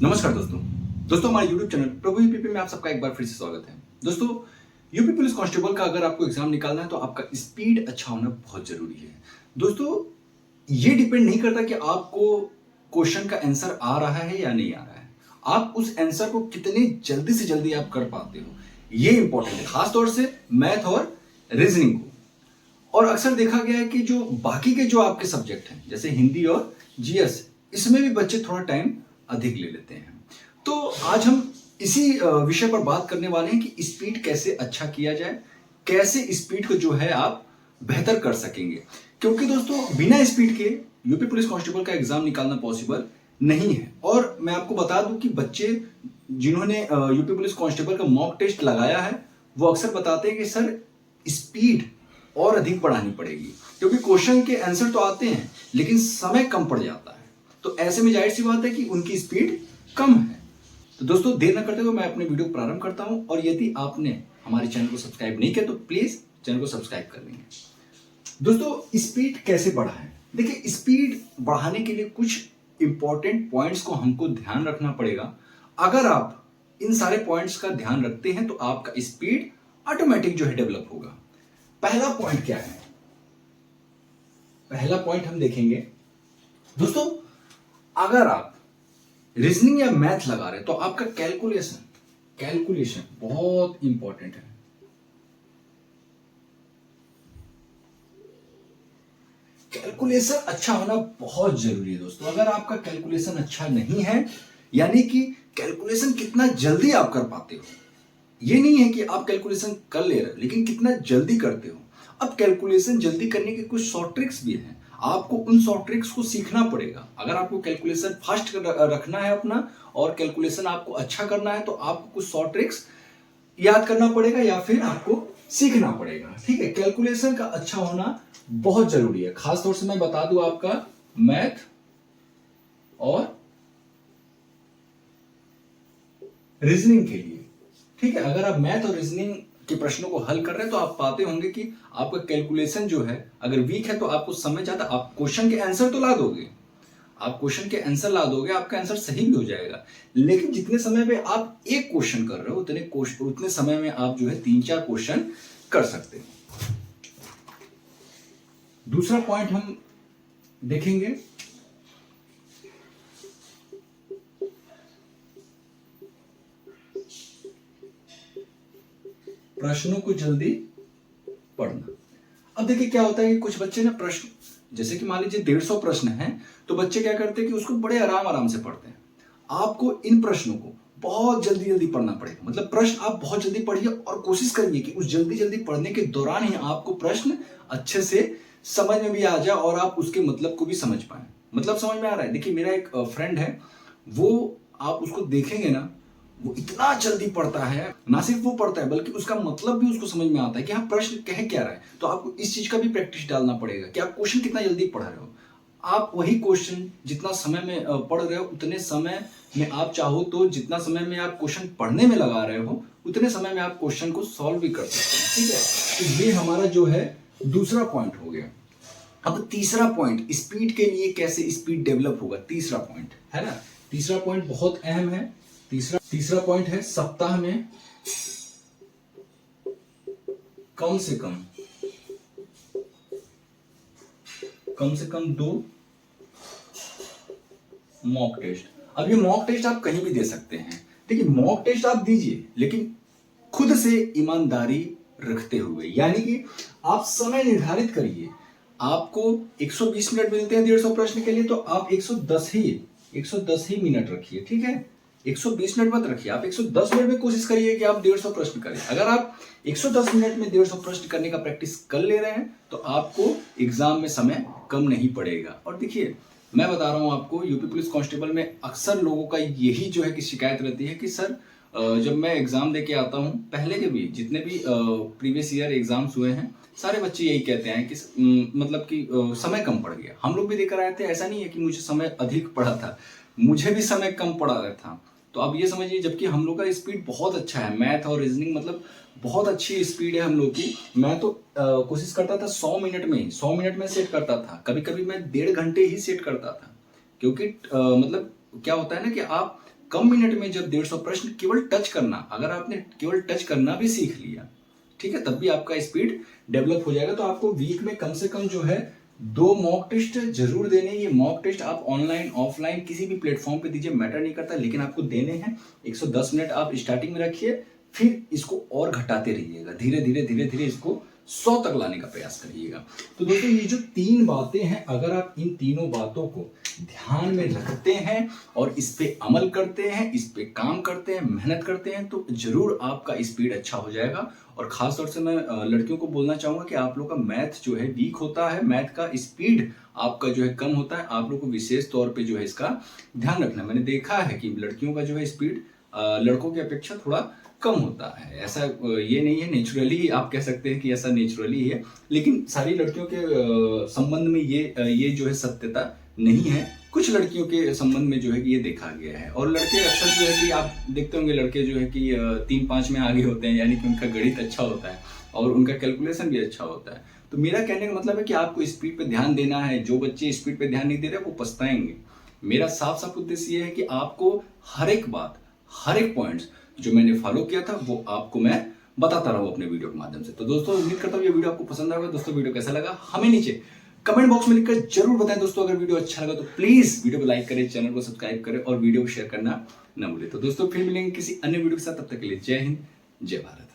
नमस्कार दोस्तों हमारे YouTube चैनल प्रभु यूपीपी में आप सबका एक बार फिर से स्वागत है। दोस्तों, यूपी पुलिस कांस्टेबल का अगर आपको एग्जाम निकालना है तो आपका स्पीड अच्छा होना बहुत जरूरी है। दोस्तों, ये डिपेंड नहीं करता कि आपको क्वेश्चन का आंसर आ रहा है या नहीं आ रहा है, आप उस आंसर को कितने जल्दी से जल्दी आप कर पाते हो, ये इंपॉर्टेंट है, खासतौर से मैथ और रीजनिंग को। और अक्सर देखा गया है कि जो बाकी के जो आपके सब्जेक्ट हैं जैसे हिंदी और जीएस, इसमें भी बच्चे थोड़ा टाइम अधिक ले लेते हैं। तो आज हम इसी विषय पर बात करने वाले हैं कि स्पीड कैसे अच्छा किया जाए, कैसे स्पीड को जो है आप बेहतर कर सकेंगे। क्योंकि दोस्तों, बिना स्पीड के यूपी पुलिस कांस्टेबल का एग्जाम निकालना पॉसिबल नहीं है। और मैं आपको बता दूं कि बच्चे जिन्होंने यूपी पुलिस कांस्टेबल का मॉक टेस्ट लगाया है वो अक्सर बताते हैं कि सर स्पीड और अधिक बढ़ानी पड़ेगी, क्योंकि क्वेश्चन के आंसर तो आते हैं लेकिन समय कम पड़ जाता है। तो ऐसे में जाहिर सी बात है कि उनकी स्पीड कम है। तो दोस्तों, देर न करते हुए मैं अपने वीडियो को प्रारंभ करता हूं। और यदि आपने हमारे चैनल को सब्सक्राइब नहीं किया तो प्लीज चैनल को सब्सक्राइब कर लेंगे। दोस्तों, स्पीड कैसे बढ़ाएं? देखिए, स्पीड बढ़ाने के लिए कुछ इंपॉर्टेंट पॉइंट्स को हमको ध्यान रखना पड़ेगा। अगर आप इन सारे पॉइंट्स का ध्यान रखते हैं तो आपका स्पीड ऑटोमेटिक जो है डेवलप होगा। पहला पॉइंट क्या है? पहला पॉइंट हम देखेंगे दोस्तों, अगर आप रीजनिंग या मैथ लगा रहे हैं तो आपका कैलकुलेशन बहुत इंपॉर्टेंट है। कैलकुलेशन अच्छा होना बहुत जरूरी है दोस्तों। अगर आपका कैलकुलेशन अच्छा नहीं है, यानी कि कैलकुलेशन कितना जल्दी आप कर पाते हो, ये नहीं है कि आप कैलकुलेशन कर ले रहे हो लेकिन कितना जल्दी करते हो। अब कैलकुलेशन जल्दी करने के कुछ शॉर्ट ट्रिक्स भी हैं, आपको उन शॉर्ट ट्रिक्स को सीखना पड़ेगा। अगर आपको कैलकुलेशन फास्ट रखना है अपना और कैलकुलेशन आपको अच्छा करना है तो आपको कुछ शॉर्ट ट्रिक्स याद करना पड़ेगा या फिर आपको सीखना पड़ेगा। ठीक है, कैलकुलेशन का अच्छा होना बहुत जरूरी है। खासतौर से मैं बता दूं आपका मैथ और रीजनिंग के लिए। ठीक है, अगर आप मैथ और रीजनिंग के प्रश्नों को हल कर रहे हैं तो आप पाते होंगे कि आपका कैलकुलेशन जो है अगर वीक है तो आपको समझ आता, आप क्वेश्चन के आंसर तो ला दोगे, आप क्वेश्चन के आंसर ला दोगे, आपका आंसर सही भी हो जाएगा। लेकिन जितने समय में आप एक क्वेश्चन कर रहे हो उतने समय में आप जो है 3-4 क्वेश्चन कर सकते हो। दूसरा पॉइंट हम देखेंगे, प्रश्नों को जल्दी पढ़ना। अब देखिए क्या होता है कि कुछ बच्चे ना प्रश्न, जैसे कि मान लीजिए 150 प्रश्न हैं, तो बच्चे क्या करते हैं कि उसको बड़े आराम से पढ़ते हैं। आपको इन प्रश्नों को बहुत जल्दी जल्दी पढ़ना पड़ेगा। मतलब प्रश्न आप बहुत जल्दी पढ़िए और कोशिश करिए कि उस जल्दी जल्दी पढ़ने के दौरान ही आपको प्रश्न अच्छे से समझ में भी आ जाए और आप उसके मतलब को भी समझ पाए। मतलब समझ में आ रहा है? देखिए, मेरा एक फ्रेंड है, वो आप उसको देखेंगे ना, वो इतना जल्दी पढ़ता है, ना सिर्फ वो पढ़ता है बल्कि उसका मतलब भी उसको समझ में आता है कि हाँ प्रश्न कह क्या रहा है। तो आपको इस चीज का भी प्रैक्टिस डालना पड़ेगा कि आप क्वेश्चन कितना जल्दी पढ़ रहे हो। आप वही क्वेश्चन जितना समय में पढ़ रहे हो उतने समय में आप चाहो तो जितना समय में आप क्वेश्चन पढ़ने में लगा रहे हो उतने समय में आप क्वेश्चन को सॉल्व भी कर सकते हैं। ठीक है, तो ये हमारा जो है दूसरा पॉइंट हो गया। अब तीसरा पॉइंट, स्पीड के लिए कैसे स्पीड डेवलप होगा, तीसरा पॉइंट है ना। तीसरा पॉइंट बहुत अहम है। तीसरा पॉइंट है, सप्ताह में कम से कम 2 मॉक टेस्ट। अब ये मॉक टेस्ट आप कहीं भी दे सकते हैं। देखिए, मॉक टेस्ट आप दीजिए लेकिन खुद से ईमानदारी रखते हुए, यानी कि आप समय निर्धारित करिए। आपको 120 मिनट मिलते हैं 150 प्रश्न के लिए, तो आप 110 ही मिनट रखिए। ठीक है, 120 मिनट मत रखिए, आप 110 मिनट में कोशिश करिए कि आप 150 प्रश्न करें। अगर आप 110 मिनट में 150 प्रश्न करने का प्रैक्टिस कर ले रहे हैं तो आपको एग्जाम में समय कम नहीं पड़ेगा। और देखिए, मैं बता रहा हूं आपको, यूपी पुलिस कांस्टेबल में अक्सर लोगों का यही जो है कि शिकायत रहती है कि सर जब मैं एग्जाम देके आता हूं, पहले के भी जितने भी प्रीवियस ईयर एग्जाम्स हुए हैं, सारे बच्चे यही कहते हैं कि मतलब कि समय कम पड़ गया। हम लोग भी देकर आए थे, ऐसा नहीं है कि मुझे समय अधिक पड़ा था, मुझे भी समय कम पड़ा था। तो आप ये समझिए, जबकि हम लोग का स्पीड बहुत अच्छा है, मैथ और रीजनिंग मतलब बहुत अच्छी स्पीड है हम लोग की। मैं तो कोशिश करता था 100 मिनट में सेट करता था, कभी कभी मैं 1.5 घंटे ही सेट करता था। क्योंकि मतलब क्या होता है ना कि आप कम मिनट में जब 150 प्रश्न केवल टच करना, अगर आपने केवल टच करना भी सीख लिया, ठीक है, तब भी आपका स्पीड डेवलप हो जाएगा। तो आपको वीक में कम से कम जो है 2 मॉक टेस्ट जरूर देने। ये मॉक टेस्ट आप ऑनलाइन ऑफलाइन किसी भी प्लेटफॉर्म पे दीजिए, मैटर नहीं करता, लेकिन आपको देने हैं। 110 मिनट आप स्टार्टिंग में रखिए, फिर इसको और घटाते रहिएगा, धीरे धीरे धीरे धीरे इसको 100 तक लाने का प्रयास करिएगा। तो दोस्तों ये जो 3 बातें हैं, अगर आप इन तीनों बातों को ध्यान में रखते हैं और इस पे अमल करते हैं, इस पे काम करते हैं, मेहनत करते हैं, तो जरूर आपका स्पीड अच्छा हो जाएगा। और खास तौर से मैं लड़कियों को बोलना चाहूंगा कि आप लोग का मैथ जो है वीक होता है, मैथ का स्पीड आपका जो है कम होता है, आप लोग को विशेष तौर पे जो है इसका ध्यान रखना। मैंने देखा है कि लड़कियों का जो है स्पीड लड़कों की अपेक्षा थोड़ा कम होता है। ऐसा ये नहीं है, नेचुरली आप कह सकते हैं कि ऐसा नेचुरली है, लेकिन सारी लड़कियों के संबंध में ये जो है सत्यता नहीं है। कुछ लड़कियों के संबंध में जो है कि ये देखा गया है। और लड़के अक्सर जो है कि आप देखते होंगे, लड़के जो है कि 3-5 में आगे होते हैं, यानी कि उनका गणित अच्छा होता है और उनका कैलकुलेशन भी अच्छा होता है। तो मेरा कहने का मतलब है कि आपको स्पीड पे ध्यान देना है। जो बच्चे स्पीड पे ध्यान नहीं दे रहे वो पछताएंगे। मेरा साफ साफ उद्देश्य ये है कि आपको हर एक बात, हर एक पॉइंट्स जो मैंने फॉलो किया था वो आपको मैं बताता रहूं अपने वीडियो के माध्यम से। तो दोस्तों उम्मीद करता हूं ये वीडियो आपको पसंद आएगा। दोस्तों वीडियो कैसा लगा हमें नीचे कमेंट बॉक्स में लिखकर जरूर बताएं। दोस्तों अगर वीडियो अच्छा लगा तो प्लीज वीडियो को लाइक करें, चैनल को सब्सक्राइब करें और वीडियो को शेयर करना न भूलें। तो दोस्तों फिर मिलेंगे किसी अन्य वीडियो के साथ, तब तक के लिए जय हिंद, जय भारत।